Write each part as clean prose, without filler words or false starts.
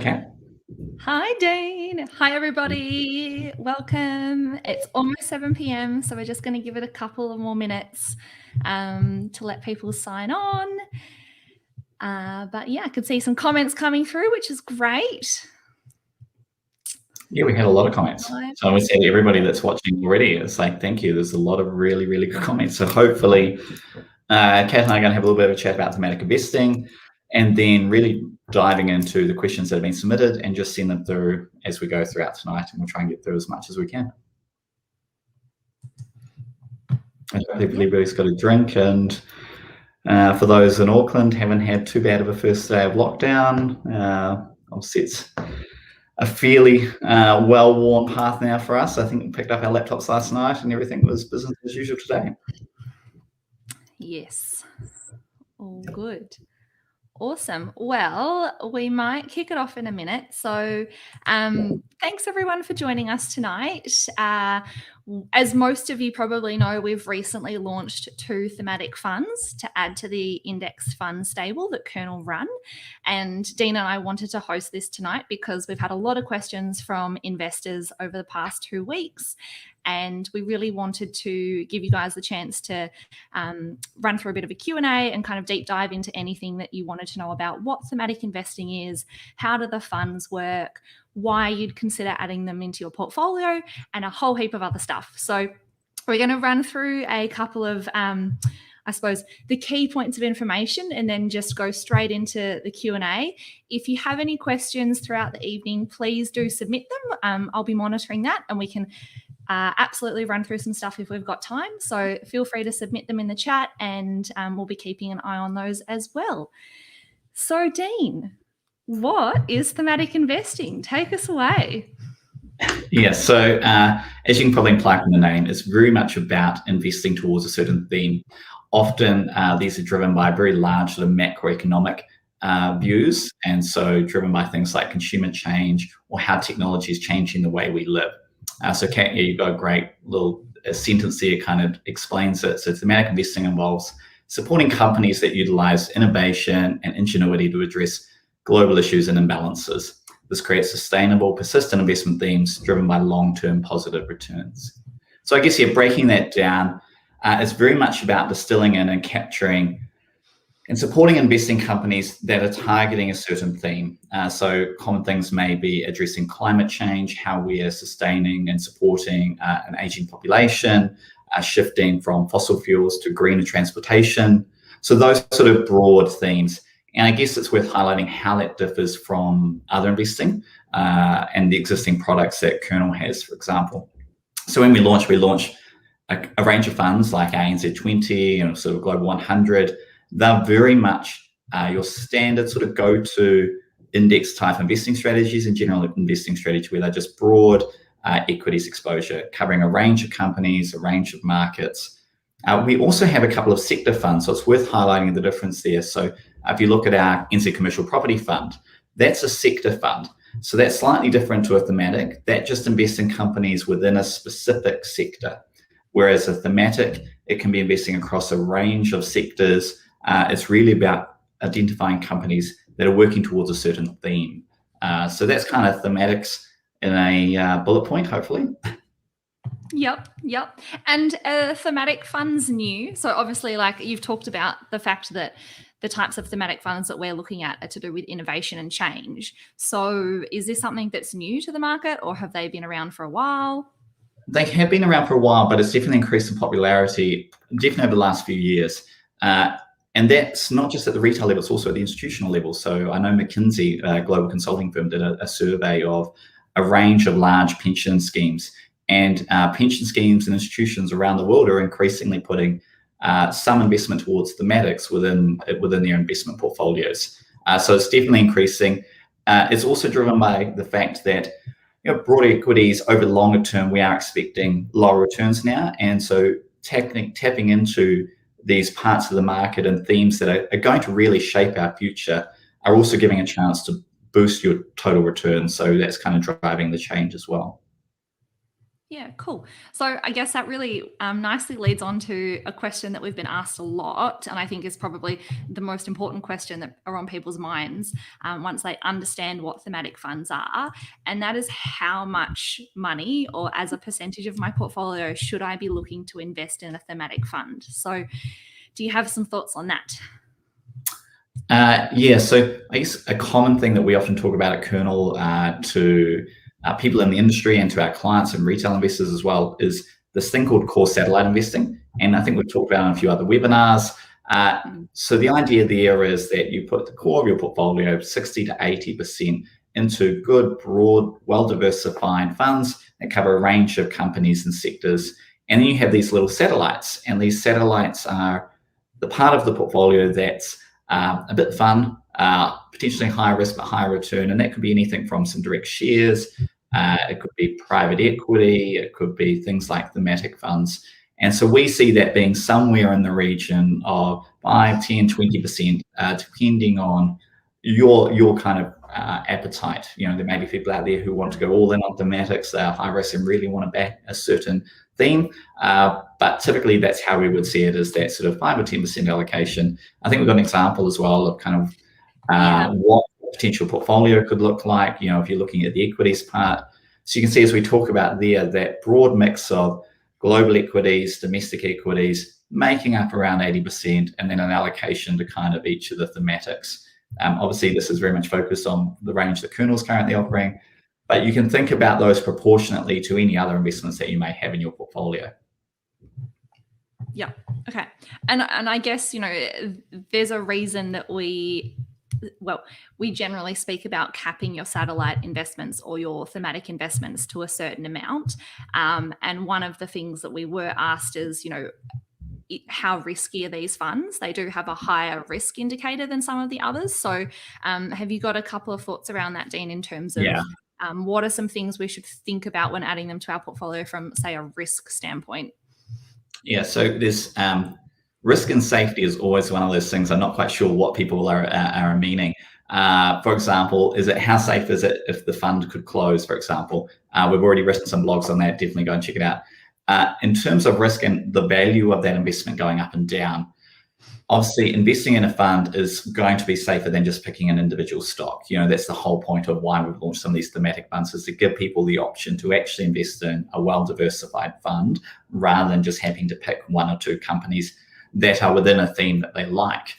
Kat. Hi, Dean. Hi, everybody. Welcome. It's almost 7 p.m, so we're just going to give it a couple of more minutes to let people sign on. But yeah, I could see some comments coming through, which is great. Yeah, we had a lot of comments. So I would say to everybody that's watching already, it's like, thank you. There's a lot of really, really good comments. So hopefully, Kat and I are going to have a little bit of a chat about thematic investing and then really diving into the questions that have been submitted and just send them through as we go throughout tonight, and we'll try and get through as much as we can. And everybody's got a drink, and for those in Auckland, haven't had too bad of a first day of lockdown. Obviously, it's a fairly well-worn path now for us. I think we picked up our laptops last night and everything was business as usual today. Yes, all good. Awesome. Well, we might kick it off in a minute. So thanks everyone for joining us tonight. As most of you probably know, we've recently launched 2 thematic funds to add to the index fund stable that Kernel run. And Dean and I wanted to host this tonight because we've had a lot of questions from investors over the past 2 weeks. And we really wanted to give you guys the chance to run through a bit of a Q&A and kind of deep dive into anything that you wanted to know about what thematic investing is, how do the funds work, why you'd consider adding them into your portfolio, and a whole heap of other stuff. So we're going to run through a couple of, I suppose, the key points of information and then just go straight into the Q&A. If you have any questions throughout the evening, please do submit them. I'll be monitoring that, and we can absolutely run through some stuff if we've got time. So feel free to submit them in the chat, and we'll be keeping an eye on those as well. So Dean, what is thematic investing? Take us away. Yeah, so as you can probably imply from the name, it's very much about investing towards a certain theme. Often these are driven by very large sort of macroeconomic views, and so driven by things like consumer change or how technology is changing the way we live. So Kat, you've got a great little sentence there, kind of explains it. So thematic investing involves supporting companies that utilize innovation and ingenuity to address global issues and imbalances. This creates sustainable, persistent investment themes driven by long-term positive returns. So I guess, yeah, breaking that down, it's very much about distilling in and capturing and supporting investing companies that are targeting a certain theme. So common things may be addressing climate change, how we are sustaining and supporting an aging population, shifting from fossil fuels to greener transportation. So those sort of broad themes. And I guess it's worth highlighting how that differs from other investing and the existing products that Kernel has, for example. So when we launch a range of funds like ANZ 20 and sort of Global 100. They're very much your standard sort of go-to index type investing strategies and general investing strategy where they're just broad equities exposure, covering a range of companies, a range of markets. We also have a couple of sector funds, so it's worth highlighting the difference there. So if you look at our NZ Commercial Property Fund, that's a sector fund. So that's slightly different to a thematic. That just invests in companies within a specific sector. Whereas a thematic, it can be investing across a range of sectors. It's really about identifying companies that are working towards a certain theme. So that's kind of thematics in a bullet point, hopefully. Yep. And thematic funds new. So obviously, like you've talked about the fact that the types of thematic funds that we're looking at are to do with innovation and change. So is this something that's new to the market, or have they been around for a while? They have been around for a while, but it's definitely increased in popularity, definitely over the last few years. And that's not just at the retail level, it's also at the institutional level. So I know McKinsey, a global consulting firm, did a survey of a range of large pension schemes. And pension schemes and institutions around the world are increasingly putting some investment towards thematics within their investment portfolios. So it's definitely increasing. It's also driven by the fact that broad equities over the longer term, we are expecting lower returns now. And so tapping into these parts of the market and themes that are going to really shape our future are also giving a chance to boost your total return. So that's kind of driving the change as well. Yeah, cool. So I guess that really nicely leads on to a question that we've been asked a lot, and I think is probably the most important question that are on people's minds once they understand what thematic funds are, and that is how much money or as a percentage of my portfolio should I be looking to invest in a thematic fund? So do you have some thoughts on that? Yeah, so I guess a common thing that we often talk about at Kernel to people in the industry and to our clients and retail investors as well is this thing called core satellite investing. And I think we've talked about in a few other webinars. So the idea there is that you put the core of your portfolio, 60 to 80%, into good, broad, well-diversified funds that cover a range of companies and sectors. And then you have these little satellites, and these satellites are the part of the portfolio that's a bit fun, potentially high risk but high return, and that could be anything from some direct shares, it could be private equity, it could be things like thematic funds. And so we see that being somewhere in the region of 5, 10, 20%, depending on your kind of appetite. You know, there may be people out there who want to go all in on thematics, they are high risk and really want to back a certain theme. But typically that's how we would see it, as that sort of 5 or 10% allocation. I think we've got an example as well of kind of what a potential portfolio could look like, you know, if you're looking at the equities part. So you can see as we talk about there, that broad mix of global equities, domestic equities, making up around 80%, and then an allocation to kind of each of the thematics. Obviously, this is very much focused on the range that Kernel's currently offering, but you can think about those proportionately to any other investments that you may have in your portfolio. Yeah. Okay. And I guess, you know, there's a reason that we generally speak about capping your satellite investments or your thematic investments to a certain amount. And one of the things that we were asked is, you know, how risky are these funds? They do have a higher risk indicator than some of the others. So have you got a couple of thoughts around that, Dean, in terms of what are some things we should think about when adding them to our portfolio from, say, a risk standpoint? Yeah, so there's risk and safety is always one of those things. I'm not quite sure what people are meaning. For example, is it how safe is it if the fund could close, for example? We've already written some blogs on that. Definitely go and check it out. In terms of risk and the value of that investment going up and down, obviously investing in a fund is going to be safer than just picking an individual stock. You know, that's the whole point of why we've launched some of these thematic funds, is to give people the option to actually invest in a well-diversified fund rather than just having to pick one or two companies that are within a theme that they like.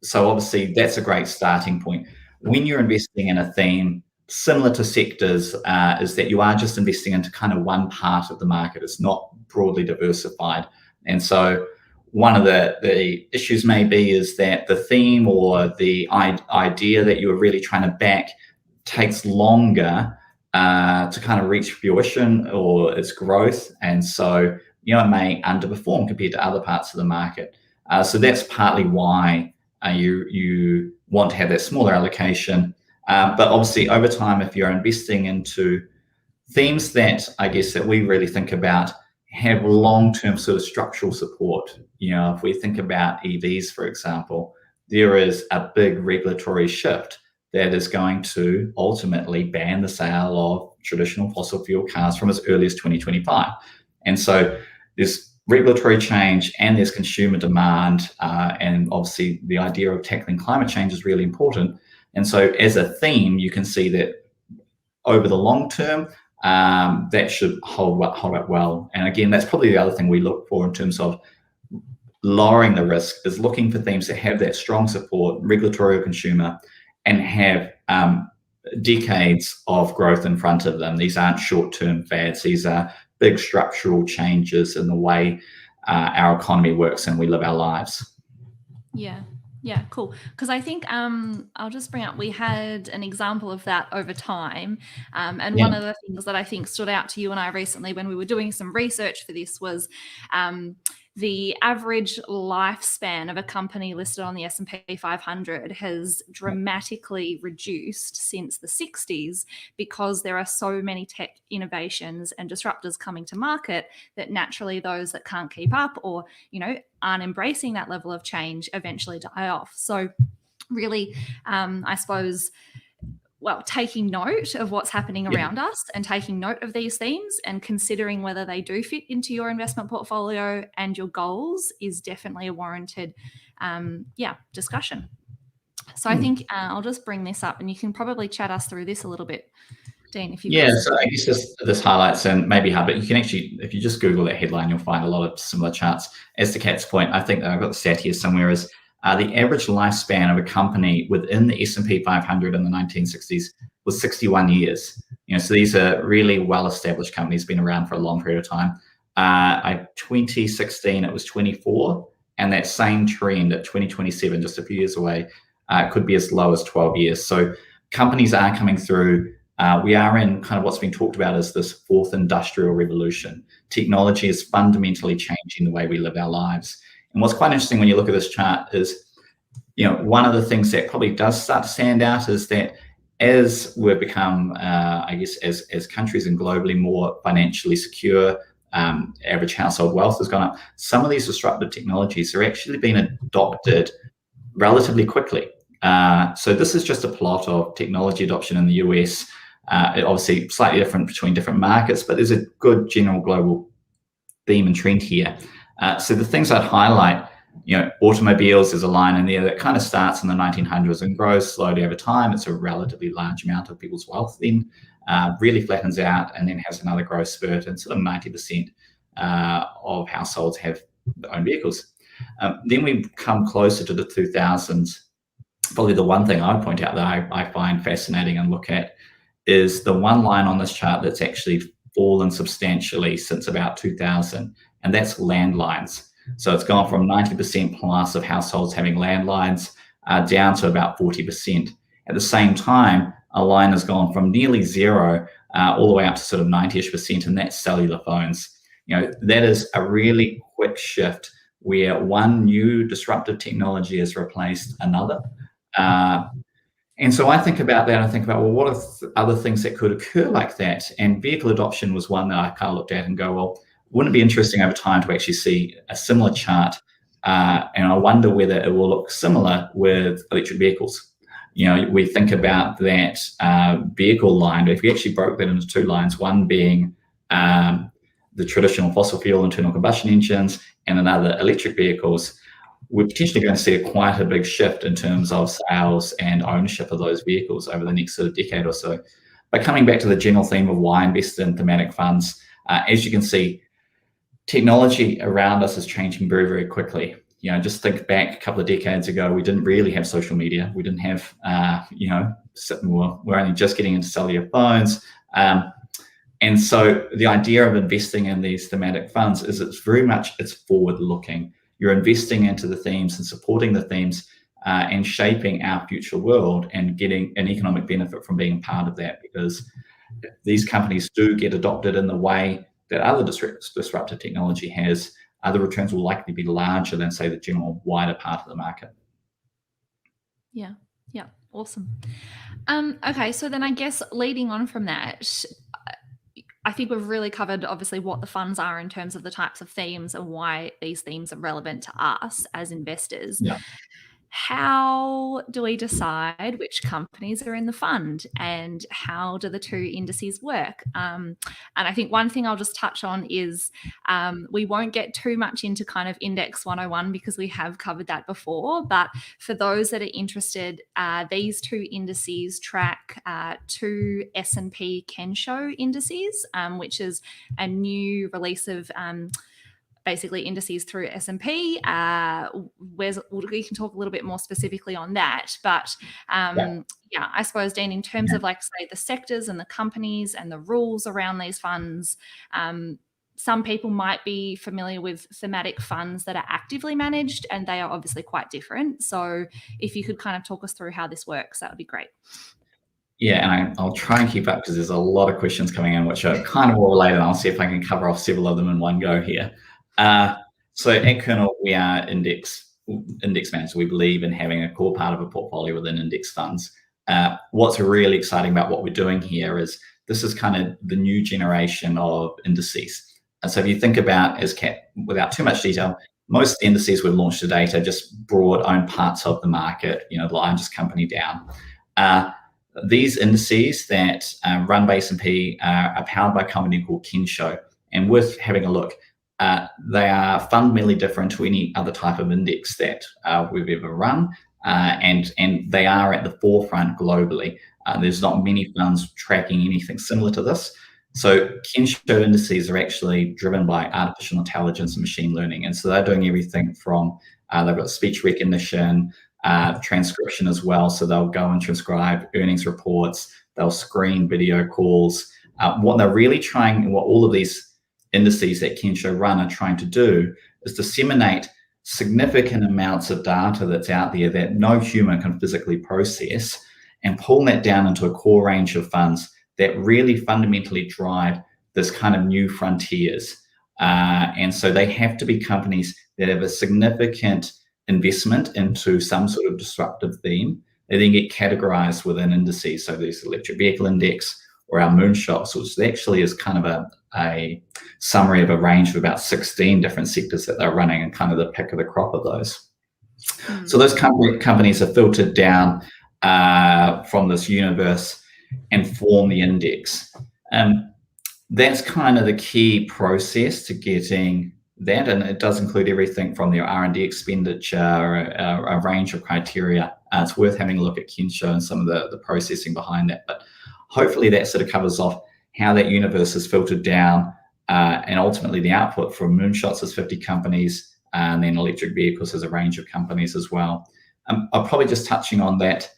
So obviously that's a great starting point. When you're investing in a theme, similar to sectors, is that you are just investing into kind of one part of the market. It's not broadly diversified. And so one of the issues may be is that the theme or the idea that you are really trying to back takes longer to kind of reach fruition or its growth. And so, you know, it may underperform compared to other parts of the market. So that's partly why you want to have that smaller allocation. But obviously over time, if you're investing into themes that I guess that we really think about have long-term sort of structural support. You know, if we think about EVs, for example, there is a big regulatory shift that is going to ultimately ban the sale of traditional fossil fuel cars from as early as 2025. And so there's regulatory change and there's consumer demand, and obviously the idea of tackling climate change is really important. And so as a theme, you can see that over the long term, that should hold up well. And again, that's probably the other thing we look for in terms of lowering the risk, is looking for themes that have that strong support, regulatory or consumer, and have decades of growth in front of them. These aren't short-term fads. These are big structural changes in the way our economy works and we live our lives. Yeah, cool. Because I think I'll just bring up, we had an example of that over time. And one of the things that I think stood out to you and I recently when we were doing some research for this was the average lifespan of a company listed on the S&P 500 has dramatically reduced since the 60s because there are so many tech innovations and disruptors coming to market that naturally those that can't keep up or, you know, aren't embracing that level of change eventually die off. So really, I suppose taking note of what's happening around us and taking note of these themes and considering whether they do fit into your investment portfolio and your goals is definitely a warranted discussion. So I think I'll just bring this up and you can probably chat us through this a little bit, Dean, if you've got so I guess this highlights, and maybe hard, but you can actually, if you just Google that headline, you'll find a lot of similar charts. As to Kat's point, I think I've got the stat here somewhere, is the average lifespan of a company within the S&P 500 in the 1960s was 61 years. So these are really well-established companies, been around for a long period of time. 2016, it was 24, and that same trend at 2027, just a few years away, could be as low as 12 years. So companies are coming through. We are in kind of what's been talked about as this fourth industrial revolution. Technology is fundamentally changing the way we live our lives. And what's quite interesting when you look at this chart is, one of the things that probably does start to stand out is that as we've become, as countries and globally more financially secure, average household wealth has gone up. Some of these disruptive technologies are actually being adopted relatively quickly. So this is just a plot of technology adoption in the US. Obviously slightly different between different markets, but there's a good general global theme and trend here. So the things I'd highlight, automobiles, there's a line in there that kind of starts in the 1900s and grows slowly over time. It's a relatively large amount of people's wealth then, really flattens out and then has another growth spurt, and sort of 90% of households have their own vehicles. Then we come closer to the 2000s. Probably the one thing I would point out that I find fascinating and look at is the one line on this chart that's actually fallen substantially since about 2000, and that's landlines. So it's gone from 90% plus of households having landlines down to about 40%. At the same time, a line has gone from nearly zero all the way up to sort of 90-ish%, and that's cellular phones. That is a really quick shift where one new disruptive technology has replaced another. And so I think about that. I think about, well, what are other things that could occur like that? And vehicle adoption was one that I kind of looked at and go, well, wouldn't it be interesting over time to actually see a similar chart? And I wonder whether it will look similar with electric vehicles. We think about that vehicle line, but if we actually broke that into two lines, one being the traditional fossil fuel internal combustion engines and another electric vehicles, we're potentially going to see quite a big shift in terms of sales and ownership of those vehicles over the next sort of decade or so. But coming back to the general theme of why invest in thematic funds, as you can see, technology around us is changing very, very quickly. Just think back a couple of decades ago, we didn't really have social media. We didn't have, we're only just getting into cellular phones. And so the idea of investing in these thematic funds is it's forward looking. You're investing into the themes and supporting the themes and shaping our future world and getting an economic benefit from being part of that, because these companies do get adopted in the way that other disruptive technology has. The returns will likely be larger than, say, the general wider part of the market. Yeah, awesome. Okay, so then I guess leading on from that, I think we've really covered obviously what the funds are in terms of the types of themes and why these themes are relevant to us as investors. Yeah. How do we decide which companies are in the fund, and how do the two indices work? And I think one thing I'll just touch on is we won't get too much into kind of Index 101 because we have covered that before. But for those that are interested, these two indices track two S&P Kinsho indices, which is a new release of basically indices through S&P. We can talk a little bit more specifically on that. But I suppose, Dean, in terms of like, say, the sectors and the companies and the rules around these funds, some people might be familiar with thematic funds that are actively managed, and they are obviously quite different. So if you could kind of talk us through how this works, that would be great. Yeah, and I'll try and keep up because there's a lot of questions coming in, which are kind of all related. I'll see if I can cover off several of them in one go here. So at Kernel, we are index managers. We believe in having a core part of a portfolio within index funds. What's really exciting about what we're doing here is this is kind of the new generation of indices. And so if you think about, as Kat, without too much detail, most indices we've launched to date are just broad own parts of the market, the largest company down. these indices that run by S&P are powered by a company called Kinsho, and worth having a look. They are fundamentally different to any other type of index that we've ever run, and they are at the forefront globally. There's not many funds tracking anything similar to this. So Kinsho indices are actually driven by artificial intelligence and machine learning, and so they're doing everything from they've got speech recognition, transcription as well. So they'll go and transcribe earnings reports. They'll screen video calls. What they're really trying, what all of these indices that Kinsho run are trying to do, is disseminate significant amounts of data that's out there that no human can physically process, and pull that down into a core range of funds that really fundamentally drive this kind of new frontiers. And so they have to be companies that have a significant investment into some sort of disruptive theme. They then get categorized within indices. So there's electric vehicle index, or our Moonshots, which actually is kind of a summary of a range of about 16 different sectors that they're running, and kind of the pick of the crop of those. So those companies are filtered down from this universe and form the index. That's kind of the key process to getting that, and it does include everything from their R&D expenditure, a range of criteria. It's worth having a look at Kinsho and some of the processing behind that, but hopefully that sort of covers off how that universe is filtered down, and ultimately the output from Moonshots is 50 companies, and then electric vehicles is a range of companies as well. I'll probably just touching on that.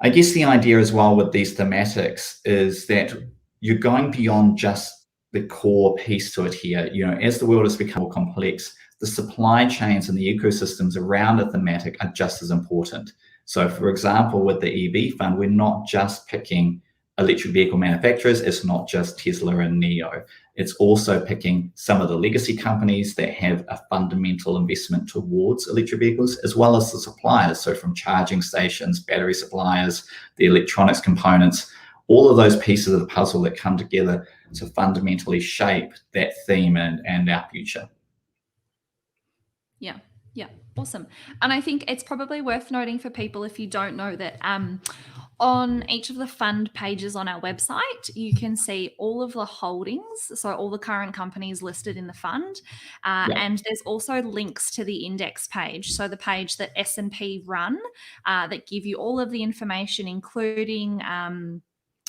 I guess the idea as well with these thematics is that you're going beyond just the core piece to it here. You know, as the world has become more complex, the supply chains and the ecosystems around a thematic are just as important. So for example, with the EV fund, we're not just picking electric vehicle manufacturers. It's not just Tesla and NIO. It's also picking some of the legacy companies that have a fundamental investment towards electric vehicles, as well as the suppliers. So from charging stations, battery suppliers, the electronics components, all of those pieces of the puzzle that come together to fundamentally shape that theme and our future. Yeah, awesome. And I think it's probably worth noting for people, if you don't know, that on each of the fund pages on our website, you can see all of the holdings, so all the current companies listed in the fund, and there's also links to the index page, so the page that S&P run, that give you all of the information, including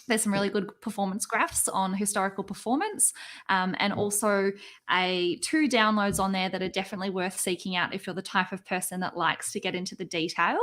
there's some really good performance graphs on historical performance, and also two downloads on there that are definitely worth seeking out if you're the type of person that likes to get into the detail.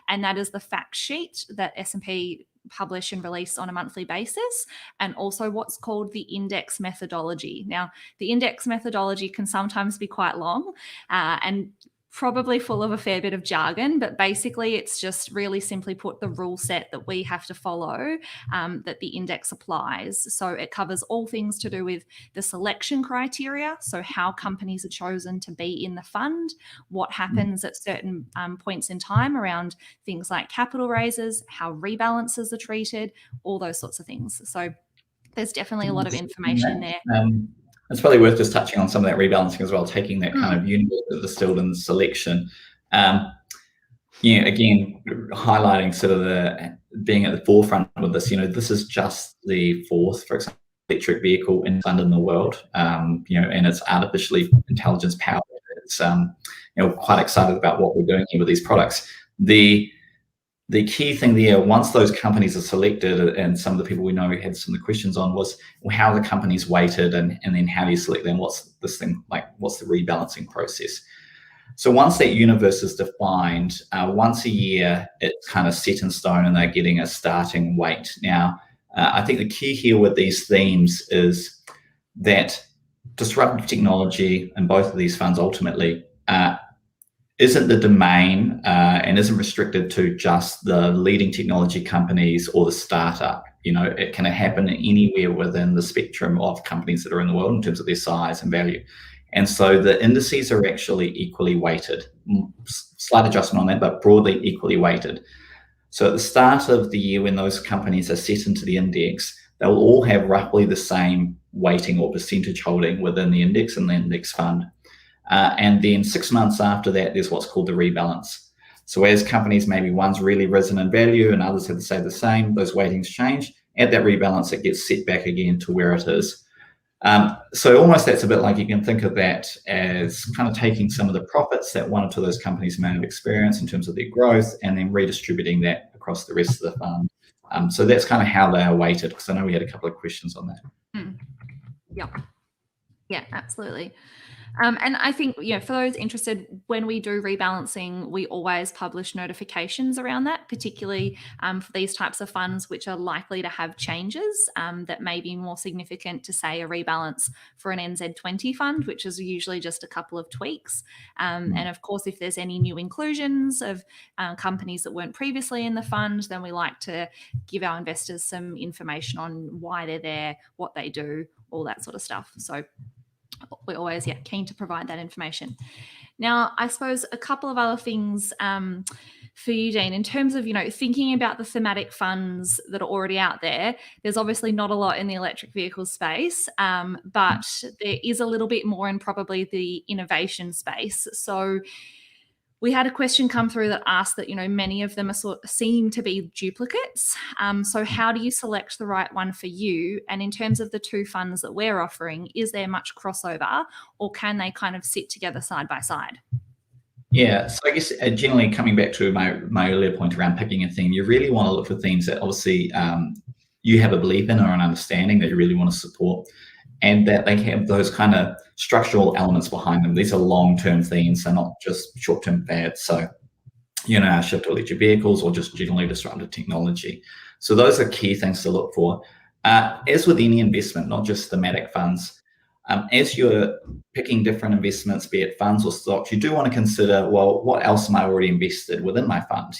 And that is the fact sheet that S&P publish and release on a monthly basis, and also what's called the index methodology. Now, the index methodology can sometimes be quite long and probably full of a fair bit of jargon, but basically it's just really simply put the rule set that we have to follow, that the index applies. So it covers all things to do with the selection criteria, so how companies are chosen to be in the fund, what happens at certain points in time around things like capital raises, how rebalances are treated, all those sorts of things. So there's definitely a lot of information there. It's probably worth just touching on some of that rebalancing as well, taking that kind of universe of distilled in selection. Again, highlighting sort of the being at the forefront with this. This is just the fourth, for example, electric vehicle fund in the world. And it's artificially intelligence powered. It's quite excited about what we're doing here with these products. The key thing there, once those companies are selected, and some of the people we know had some of the questions on, was how the companies weighted, and then how do you select them? What's this thing like? What's the rebalancing process? So once that universe is defined, once a year, it's kind of set in stone, and they're getting a starting weight. Now, I think the key here with these themes is that disruptive technology in both of these funds ultimately isn't the domain and isn't restricted to just the leading technology companies or the startup. It can happen anywhere within the spectrum of companies that are in the world in terms of their size and value. And so the indices are actually equally weighted. Slight adjustment on that, but broadly equally weighted. So at the start of the year, when those companies are set into the index, they'll all have roughly the same weighting or percentage holding within the index and the index fund. And then 6 months after that, there's what's called the rebalance. So as companies, maybe one's really risen in value and others have stayed the same, those weightings change. At that rebalance, it gets set back again to where it is. So almost that's a bit like, you can think of that as kind of taking some of the profits that one or two of those companies may have experienced in terms of their growth and then redistributing that across the rest of the fund. So that's kind of how they are weighted, because I know we had a couple of questions on that. Yeah, absolutely. And I think, for those interested, when we do rebalancing, we always publish notifications around that, particularly for these types of funds, which are likely to have changes that may be more significant to, say, a rebalance for an NZ20 fund, which is usually just a couple of tweaks. And of course, if there's any new inclusions of companies that weren't previously in the fund, then we like to give our investors some information on why they're there, what they do, all that sort of stuff. So we're always keen to provide that information. Now, I suppose a couple of other things for you, Dean, in terms of, thinking about the thematic funds that are already out there. There's obviously not a lot in the electric vehicle space, but there is a little bit more in probably the innovation space. So we had a question come through that asked that, many of them seem to be duplicates. So how do you select the right one for you? And in terms of the two funds that we're offering, is there much crossover, or can they kind of sit together side by side? Yeah, so I guess generally coming back to my earlier point around picking a theme, you really want to look for themes that obviously you have a belief in or an understanding that you really want to support, and that they have those kind of structural elements behind them. These are long-term themes, they're not just short-term fads. So, our shift to electric vehicles or just generally disruptive technology. So those are key things to look for. As with any investment, not just thematic funds, as you're picking different investments, be it funds or stocks, you do want to consider, well, what else am I already invested within my fund,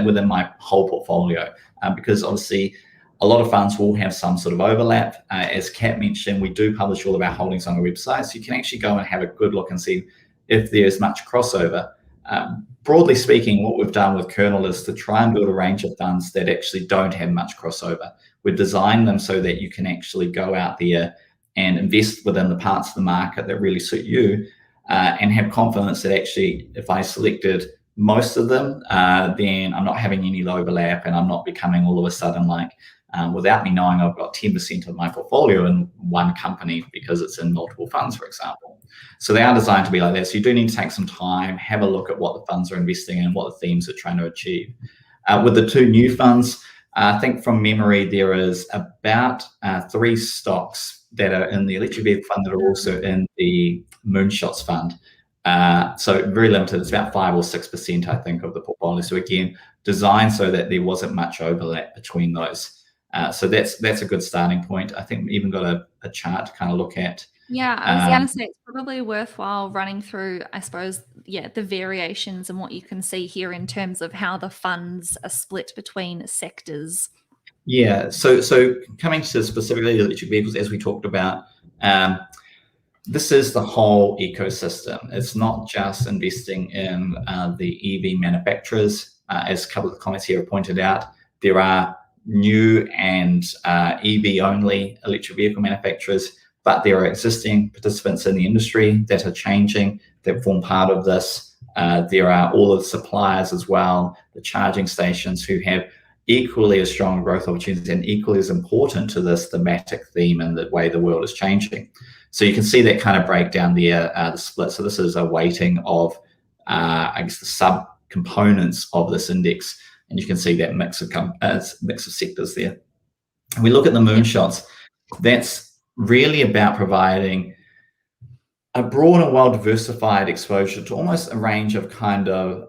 within my whole portfolio? Because obviously, a lot of funds will have some sort of overlap. As Kat mentioned, we do publish all of our holdings on our website, so you can actually go and have a good look and see if there's much crossover. Broadly speaking, what we've done with Kernel is to try and build a range of funds that actually don't have much crossover. We've designed them so that you can actually go out there and invest within the parts of the market that really suit you, and have confidence that actually, if I selected most of them, then I'm not having any overlap and I'm not becoming all of a sudden like, without me knowing, I've got 10% of my portfolio in one company because it's in multiple funds, for example. So they are designed to be like that. So you do need to take some time, have a look at what the funds are investing in and what the themes are trying to achieve. With the two new funds, I think from memory, there is about 3 stocks that are in the electric vehicle fund that are also in the Moonshots fund. So very limited. It's about 5 or 6%, I think, of the portfolio. So again, designed so that there wasn't much overlap between those. So that's a good starting point. I think we even got a chart to kind of look at. Yeah, I was going to say it's probably worthwhile running through, I suppose, the variations and what you can see here in terms of how the funds are split between sectors. Yeah, so coming to specifically electric vehicles, as we talked about, this is the whole ecosystem. It's not just investing in the EV manufacturers. As a couple of the comments here have pointed out, there are new and EV-only electric vehicle manufacturers, but there are existing participants in the industry that are changing, that form part of this. There are all of the suppliers as well, the charging stations, who have equally as strong growth opportunities and equally as important to this thematic theme and the way the world is changing. So you can see that kind of breakdown there, the split. So this is a weighting of, I guess, the sub-components of this index. And you can see that mix of sectors there. And we look at the Moonshots, that's really about providing a broad and well-diversified exposure to almost a range of kind of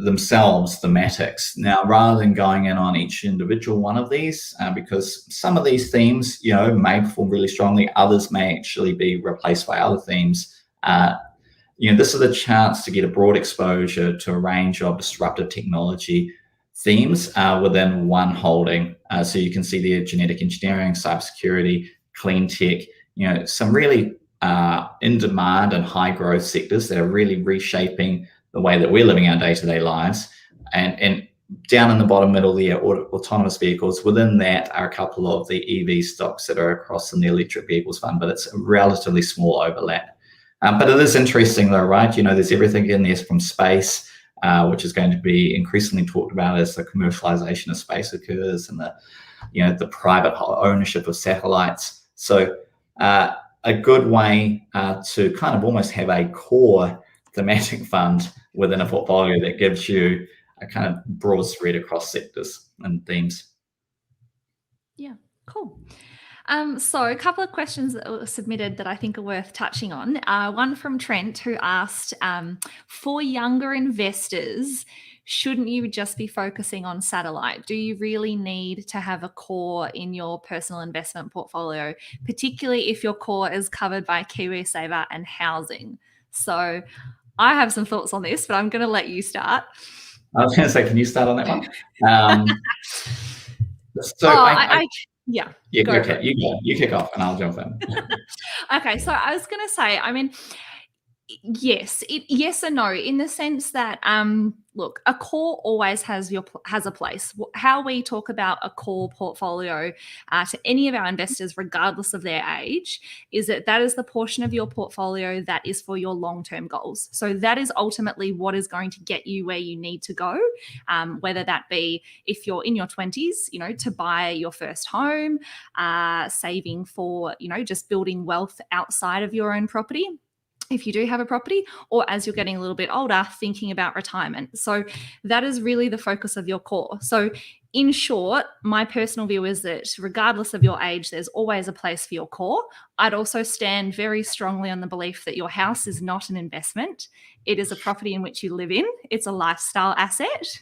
themselves thematics. Now, rather than going in on each individual one of these, because some of these themes, may perform really strongly, others may actually be replaced by other themes. This is a chance to get a broad exposure to a range of disruptive technology themes within one holding. So you can see there genetic engineering, cybersecurity, clean tech, some really in demand and high growth sectors that are really reshaping the way that we're living our day-to-day lives. And down in the bottom middle there, autonomous vehicles. Within that are a couple of the EV stocks that are across in the electric vehicles fund, but it's a relatively small overlap. But it is interesting though, right? There's everything in there from space, which is going to be increasingly talked about as the commercialization of space occurs and the private ownership of satellites. So a good way to kind of almost have a core thematic fund within a portfolio that gives you a kind of broad spread across sectors and themes. Yeah, cool. So a couple of questions that were submitted that I think are worth touching on. One from Trent, who asked, for younger investors, shouldn't you just be focusing on satellite? Do you really need to have a core in your personal investment portfolio, particularly if your core is covered by KiwiSaver and housing? So I have some thoughts on this, but I'm going to let you start. I was going to say, can you start on that one? Yeah. Okay. You kick off and I'll jump in. Okay. So I was going to say, I mean, yes and no, in the sense that look, a core always has a place. How we talk about a core portfolio to any of our investors, regardless of their age, is that is the portion of your portfolio that is for your long-term goals. So that is ultimately what is going to get you where you need to go, whether that be if you're in your 20s, to buy your first home, saving for, just building wealth outside of your own property, if you do have a property, or as you're getting a little bit older, thinking about retirement. So that is really the focus of your core. So in short, my personal view is that regardless of your age, there's always a place for your core. I'd also stand very strongly on the belief that your house is not an investment. It is a property in which you live in. It's a lifestyle asset.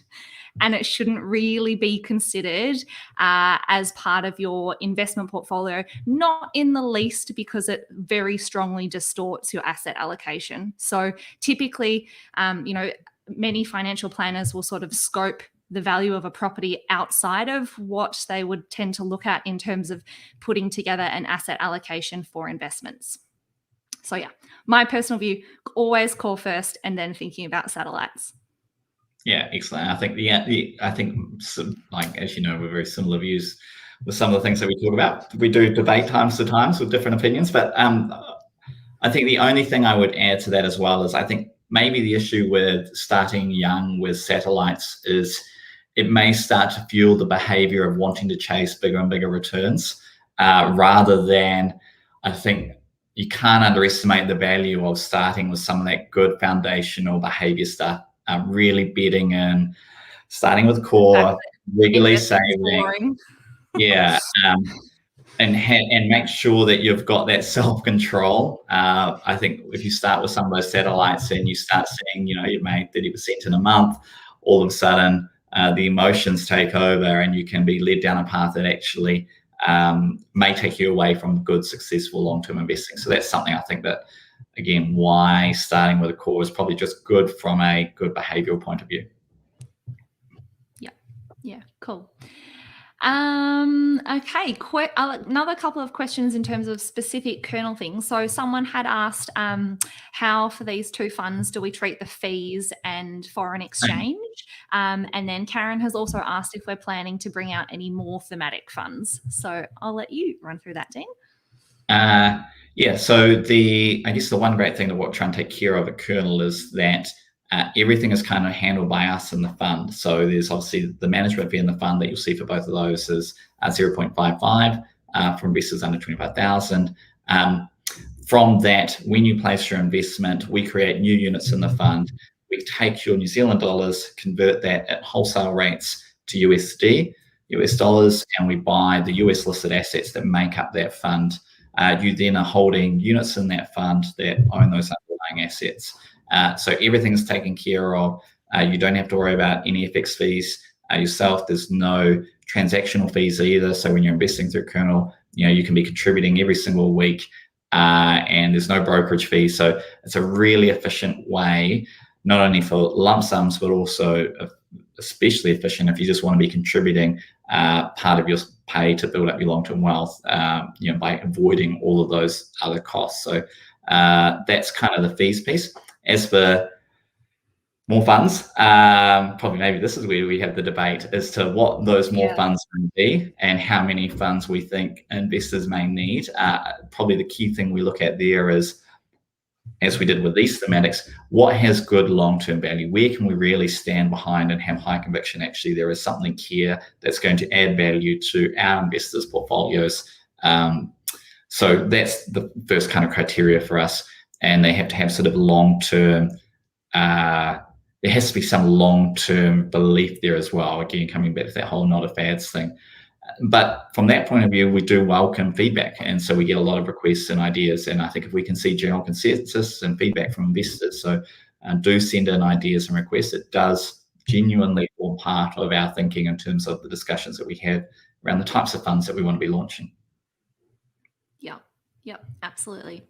And it shouldn't really be considered as part of your investment portfolio, not in the least because it very strongly distorts your asset allocation. So typically, many financial planners will sort of scope the value of a property outside of what they would tend to look at in terms of putting together an asset allocation for investments. So yeah, my personal view, always core first and then thinking about satellites. Yeah, excellent. I think as you know, we're very similar views with some of the things that we talk about. We do debate times to times with different opinions, but I think the only thing I would add to that as well is I think maybe the issue with starting young with satellites is it may start to fuel the behavior of wanting to chase bigger and bigger returns rather than, I think you can't underestimate the value of starting with some of that good foundational behavior stuff. Really betting in, starting with core, regularly saving, and make sure that you've got that self-control. I think if you start with some of those satellites and you start seeing, you've made 30% in a month, all of a sudden the emotions take over and you can be led down a path that actually may take you away from good, successful long-term investing. So that's something I think that, again, why starting with a core is probably just good from a good behavioral point of view. Yeah, cool. Okay, another couple of questions in terms of specific Kernel things. So someone had asked how for these two funds do we treat the fees and foreign exchange? And then Karen has also asked if we're planning to bring out any more thematic funds. So I'll let you run through that, Dean. So I guess the one great thing that we're trying to take care of at Kernel is that everything is kind of handled by us in the fund. So there's obviously the management fee in the fund that you'll see for both of those is 0.55 for investors under 25,000. From that, when you place your investment, we create new units in the fund. We take your New Zealand dollars, convert that at wholesale rates to USD, US dollars, and we buy the US listed assets that make up that fund. You then are holding units in that fund that own those underlying assets. So everything's taken care of. You don't have to worry about any FX fees yourself. There's no transactional fees either. So when you're investing through Kernel, you can be contributing every single week and there's no brokerage fees. So it's a really efficient way, not only for lump sums, but also especially efficient if you just want to be contributing part of your pay to build up your long-term wealth, by avoiding all of those other costs. So that's kind of the fees piece. As for more funds, probably maybe this is where we have the debate as to what those more funds may be and how many funds we think investors may need. Probably the key thing we look at there is as we did with these thematics, what has good long-term value? Where can we really stand behind and have high conviction? Actually, there is something here that's going to add value to our investors' portfolios. So that's the first kind of criteria for us. And they have to have sort of long-term, there has to be some long-term belief there as well. Again, coming back to that whole not a fads thing. But from that point of view, we do welcome feedback. And so we get a lot of requests and ideas. And I think if we can see general consensus and feedback from investors, so do send in ideas and requests. It does genuinely form part of our thinking in terms of the discussions that we have around the types of funds that we want to be launching. Yep, absolutely.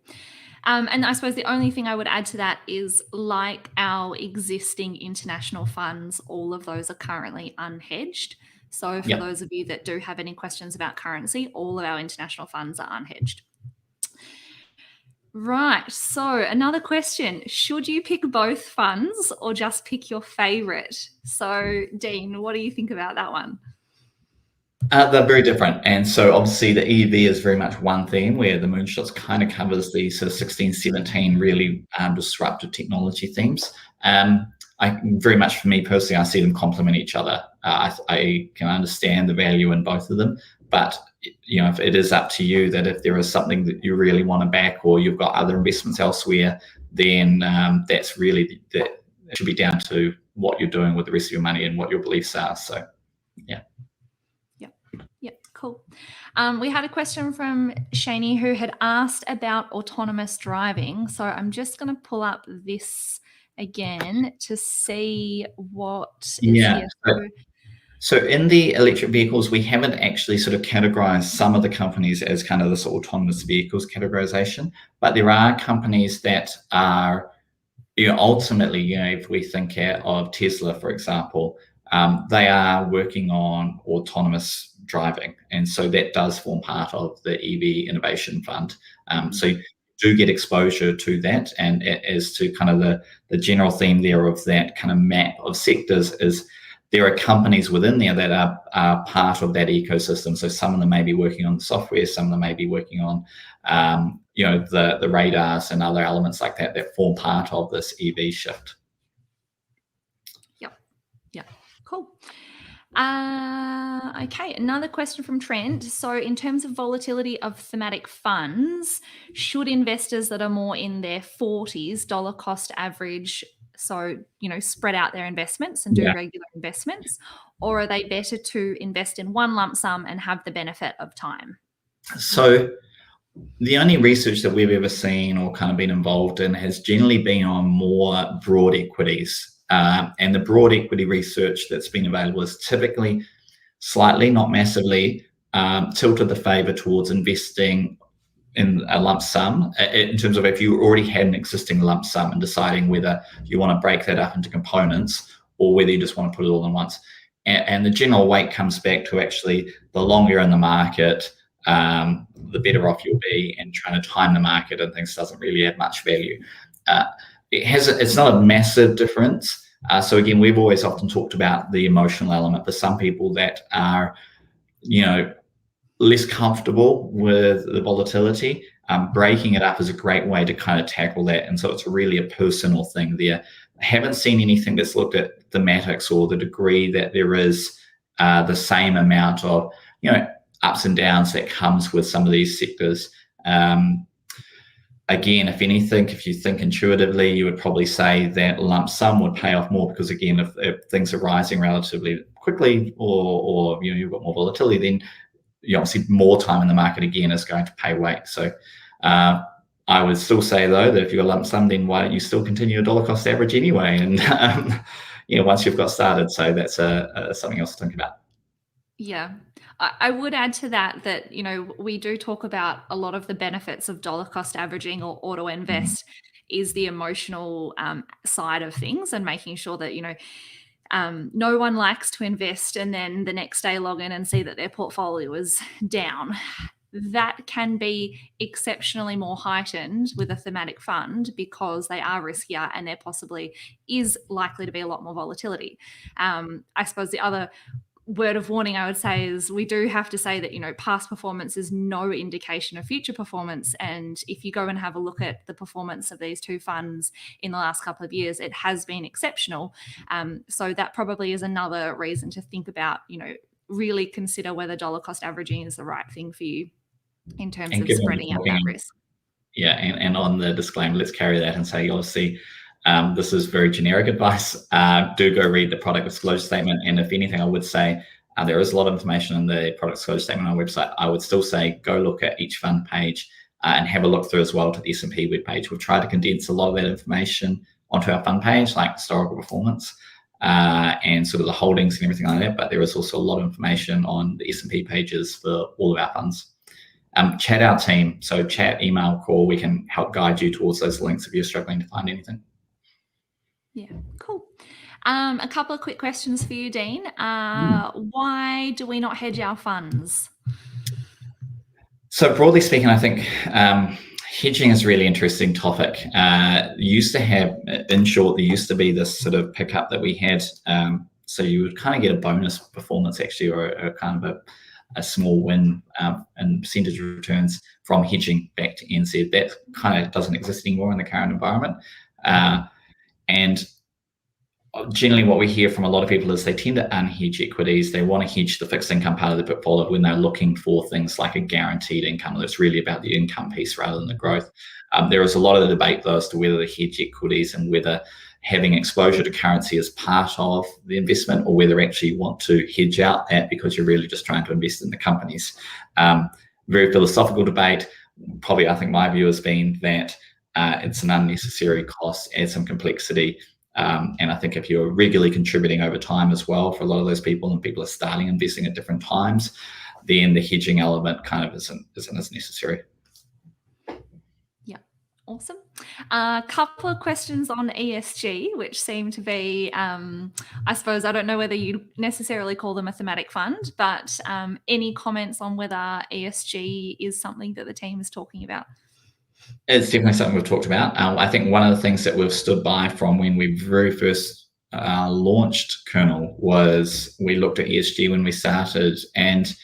And I suppose the only thing I would add to that is, like our existing international funds, all of those are currently unhedged. So for those of you that do have any questions about currency, all of our international funds are unhedged. Right. So another question, should you pick both funds or just pick your favorite? So Dean, what do you think about that one? They're very different. And so obviously the EV is very much one theme, where the Moonshots kind of covers the sort of 16, 17 really disruptive technology themes. Very much for me personally, I see them complement each other. I can understand the value in both of them, but if it is up to you, that if there is something that you really want to back, or you've got other investments elsewhere, then that's really, that should be down to what you're doing with the rest of your money and what your beliefs are. So, yeah. Yep, cool. We had a question from Shani who had asked about autonomous driving. So I'm just going to pull up this again to see what is here. So in the electric vehicles, we haven't actually sort of categorized some of the companies as kind of this autonomous vehicles categorization, but there are companies that are, ultimately, if we think of Tesla, for example, they are working on autonomous driving. And so that does form part of the EV Innovation Fund. So you do get exposure to that. And as to kind of the general theme there of that kind of map of sectors is, there are companies within there that are part of that ecosystem. So some of them may be working on the software, some of them may be working on, the radars and other elements like that form part of this EV shift. Yep. Cool. Okay, another question from Trent. So in terms of volatility of thematic funds, should investors that are more in their 40s dollar cost average, so spread out their investments and do regular investments, or are they better to invest in one lump sum and have the benefit of time? So the only research that we've ever seen or kind of been involved in has generally been on more broad equities. And the broad equity research that's been available is typically slightly, not massively, tilted the favor towards investing in a lump sum, in terms of if you already had an existing lump sum, and deciding whether you want to break that up into components or whether you just want to put it all in once. And the general weight comes back to actually the longer you're in the market, the better off you'll be, and trying to time the market and things doesn't really add much value. It's not a massive difference. So again, we've always often talked about the emotional element for some people that are, less comfortable with the volatility. Breaking it up is a great way to kind of tackle that. And so it's really a personal thing there. I haven't seen anything that's looked at thematics or the degree that there is the same amount of, ups and downs that comes with some of these sectors. Again, if anything, if you think intuitively, you would probably say that lump sum would pay off more, because again, if things are rising relatively quickly, or you've got more volatility, then obviously more time in the market again is going to pay weight. So I would still say though that if you're a lump sum, then why don't you still continue a dollar cost average anyway? And once you've got started, so that's something else to think about. Yeah. I would add to that, we do talk about a lot of the benefits of dollar cost averaging or auto invest is the emotional side of things, and making sure that, no one likes to invest and then the next day log in and see that their portfolio is down. That can be exceptionally more heightened with a thematic fund, because they are riskier and there possibly is likely to be a lot more volatility. I suppose the other word of warning I would say is we do have to say that, you know, past performance is no indication of future performance. And if you go and have a look at the performance of these two funds in the last couple of years, it has been exceptional. So that probably is another reason to think about, you know, really consider whether dollar cost averaging is the right thing for you in terms of spreading out that risk. Yeah, and on the disclaimer, let's carry that and say, obviously, this is very generic advice. Do go read the product disclosure statement. And if anything, I would say there is a lot of information in the product disclosure statement on our website. I would still say go look at each fund page and have a look through as well to the S&P webpage. We've tried to condense a lot of that information onto our fund page, like historical performance and sort of the holdings and everything like that. But there is also a lot of information on the S&P pages for all of our funds. Chat our team. So chat, email, call. We can help guide you towards those links if you're struggling to find anything. Yeah, cool. A couple of quick questions for you, Dean. Why do we not hedge our funds? So broadly speaking, I think hedging is a really interesting topic. Used to have, in short, there used to be this sort of pickup that we had. So you would kind of get a bonus performance actually, or a kind of a small win and percentage returns from hedging back to NZ. That kind of doesn't exist anymore in the current environment. And generally what we hear from a lot of people is they tend to unhedge equities. They want to hedge the fixed income part of the portfolio when they're looking for things like a guaranteed income. That's really about the income piece rather than the growth. There is a lot of the debate though as to whether to hedge equities and whether having exposure to currency is part of the investment or whether actually you want to hedge out that because you're really just trying to invest in the companies. Very philosophical debate. Probably I think my view has been that it's an unnecessary cost, adds some complexity. And I think if you're regularly contributing over time as well for a lot of those people and people are starting investing at different times, then the hedging element kind of isn't as necessary. Yeah, awesome. A couple of questions on ESG, which seem to be, I suppose, I don't know whether you necessarily call them a thematic fund, but any comments on whether ESG is something that the team is talking about? It's definitely something we've talked about. I think one of the things that we've stood by from when we very first launched Kernel was we looked at ESG when we started, and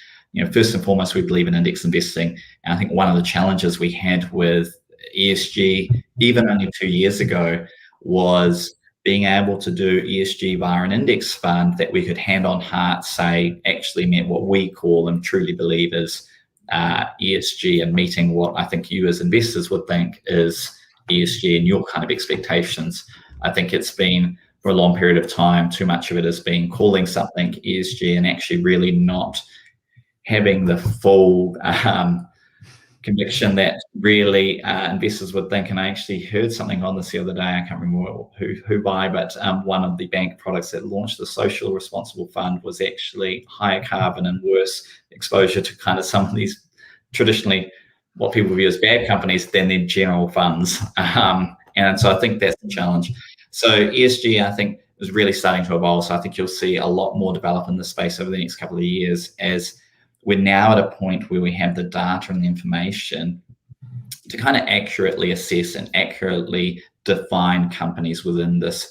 first and foremost, we believe in index investing. And I think one of the challenges we had with ESG, even only 2 years ago, was being able to do ESG via an index fund that we could hand on heart say actually meant what we call and truly believe is ESG and meeting what I think you as investors would think is ESG and your kind of expectations. I think it's been for a long period of time, too much of it has been calling something ESG and actually really not having the full conviction that really investors would think. And I actually heard something on this the other day. I can't remember who by, but one of the bank products that launched the social responsible fund was actually higher carbon and worse exposure to kind of some of these traditionally what people view as bad companies than their general funds. And so I think that's the challenge. So ESG, I think, is really starting to evolve. So I think you'll see a lot more develop in this space over the next couple of years as we're now at a point where we have the data and the information to kind of accurately assess and accurately define companies within this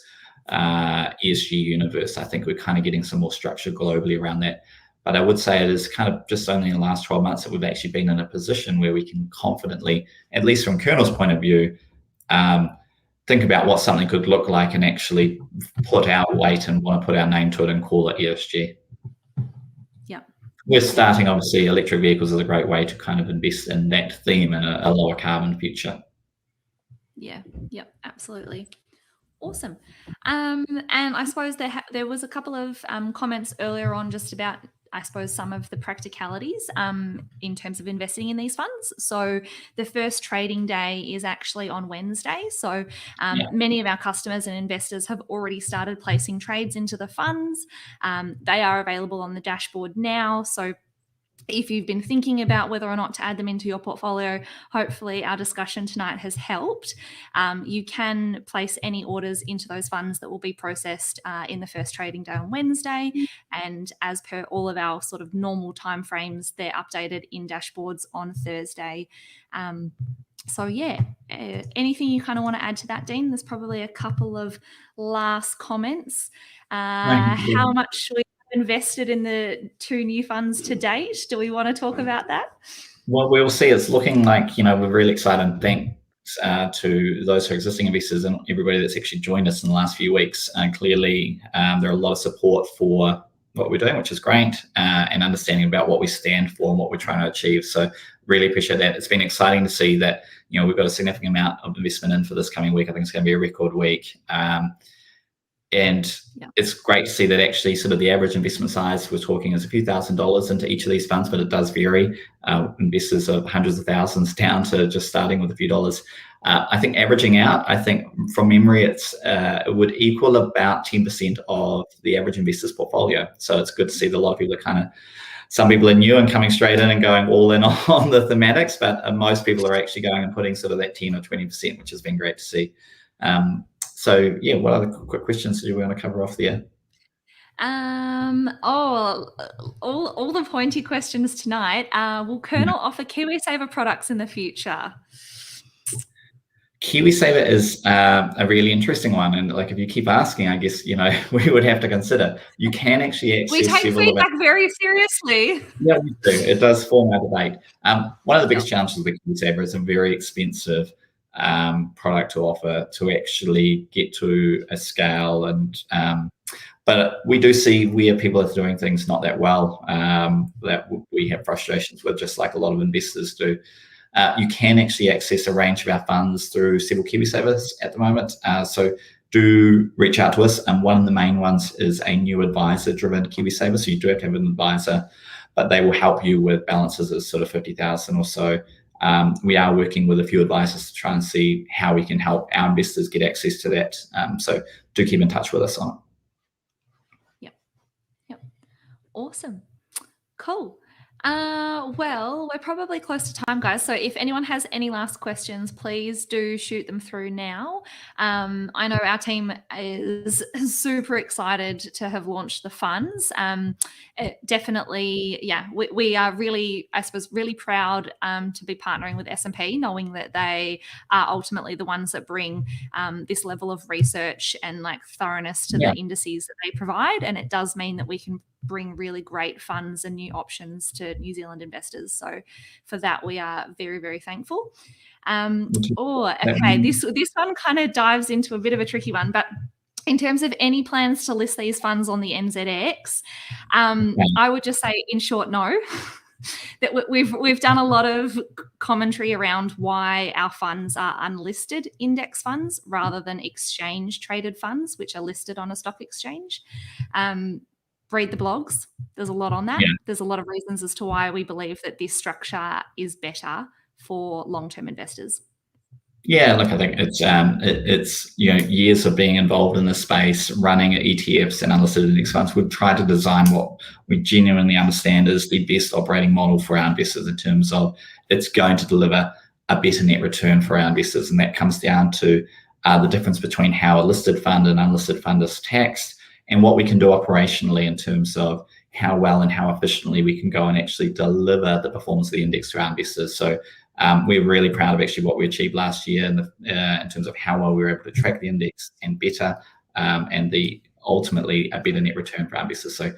ESG universe. I think we're kind of getting some more structure globally around that. But I would say it is kind of just only in the last 12 months that we've actually been in a position where we can confidently, at least from Kernel's point of view, think about what something could look like and actually put our weight and want to put our name to it and call it ESG. We're starting, obviously, electric vehicles is a great way to kind of invest in that theme in a lower carbon future. Yeah, absolutely. Awesome. And I suppose there was a couple of comments earlier on just about, I suppose, some of the practicalities in terms of investing in these funds. So the first trading day is actually on Wednesday. So many of our customers and investors have already started placing trades into the funds. They are available on the dashboard now. So if you've been thinking about whether or not to add them into your portfolio, hopefully our discussion tonight has helped. You can place any orders into those funds that will be processed in the first trading day on Wednesday. And as per all of our sort of normal timeframes, they're updated in dashboards on Thursday. So yeah, anything you kind of want to add to that, Dean? There's probably a couple of last comments. How much should we invested in the 2 new funds to date. Do we want to talk about that? Well, we'll see. It's looking like, we're really excited, and thanks to those who are existing investors and everybody that's actually joined us in the last few weeks. Clearly, there are a lot of support for what we're doing, which is great, and understanding about what we stand for and what we're trying to achieve. So really appreciate that. It's been exciting to see that, we've got a significant amount of investment in for this coming week. I think it's going to be a record week. And it's great to see that actually sort of the average investment size we're talking is a few $1,000s into each of these funds, but it does vary. Investors of hundreds of thousands down to just starting with a few dollars. I think averaging out, I think from memory, it would equal about 10% of the average investor's portfolio. So it's good to see that a lot of people are some people are new and coming straight in and going all in on the thematics, but most people are actually going and putting sort of that 10 or 20%, which has been great to see. So yeah, what other quick questions do we want to cover off there? All the pointy questions tonight. Will Kernel offer KiwiSaver products in the future? KiwiSaver is a really interesting one, and like if you keep asking, I guess we would have to consider. You can actually access. We take feedback very seriously. Yeah, we do. It does form our debate. One of the biggest challenges with KiwiSaver is a very expensive product to offer to actually get to a scale, and but we do see where people are doing things not that well, that we have frustrations with, just like a lot of investors do. You can actually access a range of our funds through several KiwiSavers at the moment, so do reach out to us. And one of the main ones is a new advisor-driven KiwiSaver, so you do have to have an advisor, but they will help you with balances of sort of 50,000 or so. We are working with a few advisors to try and see how we can help our investors get access to that. So do keep in touch with us on it. Yep. Awesome. Cool. Well, we're probably close to time, guys. So if anyone has any last questions, please do shoot them through now. I know our team is super excited to have launched the funds. Definitely, we are really, I suppose, really proud to be partnering with S&P, knowing that they are ultimately the ones that bring this level of research and like thoroughness to the indices that they provide. And it does mean that we can bring really great funds and new options to New Zealand investors. So for that, we are very, very thankful. Okay, this one kind of dives into a bit of a tricky one, but in terms of any plans to list these funds on the NZX, I would just say, in short, no. That we've done a lot of commentary around why our funds are unlisted index funds rather than exchange traded funds, which are listed on a stock exchange. Read the blogs. There's a lot on that. There's a lot of reasons as to why we believe that this structure is better for long-term investors. Yeah, look, I think it's years of being involved in this space, running ETFs and unlisted index funds. We've tried to design what we genuinely understand is the best operating model for our investors in terms of it's going to deliver a better net return for our investors, and that comes down to the difference between how a listed fund and unlisted fund is taxed, and what we can do operationally in terms of how well and how efficiently we can go and actually deliver the performance of the index to our investors. So we're really proud of actually what we achieved last year in terms of how well we were able to track the index and better, and ultimately a better net return for our investors. So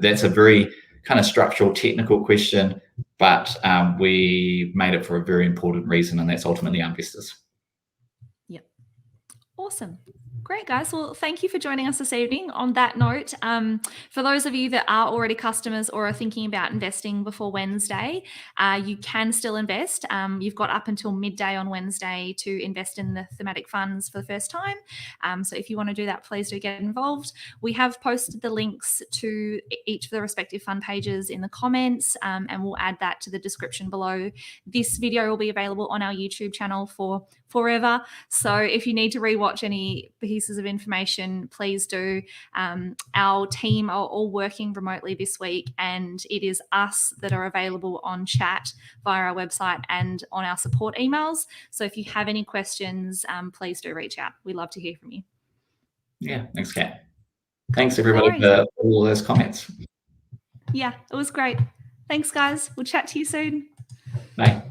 that's a very kind of structural, technical question, but we made it for a very important reason, and that's ultimately our investors. Yep. Awesome. Great, guys. Well, thank you for joining us this evening. On that note, for those of you that are already customers or are thinking about investing before Wednesday, you can still invest. You've got up until midday on Wednesday to invest in the thematic funds for the first time. So if you want to do that, please do get involved. We have posted the links to each of the respective fund pages in the comments, and we'll add that to the description below. This video will be available on our YouTube channel for forever. So if you need to rewatch any pieces of information, please do. Our team are all working remotely this week, and it is us that are available on chat via our website and on our support emails. So if you have any questions, please do reach out. We'd love to hear from you. Yeah, thanks, Kat. Thanks, everybody, for all those comments. Yeah, it was great. Thanks, guys. We'll chat to you soon. Bye.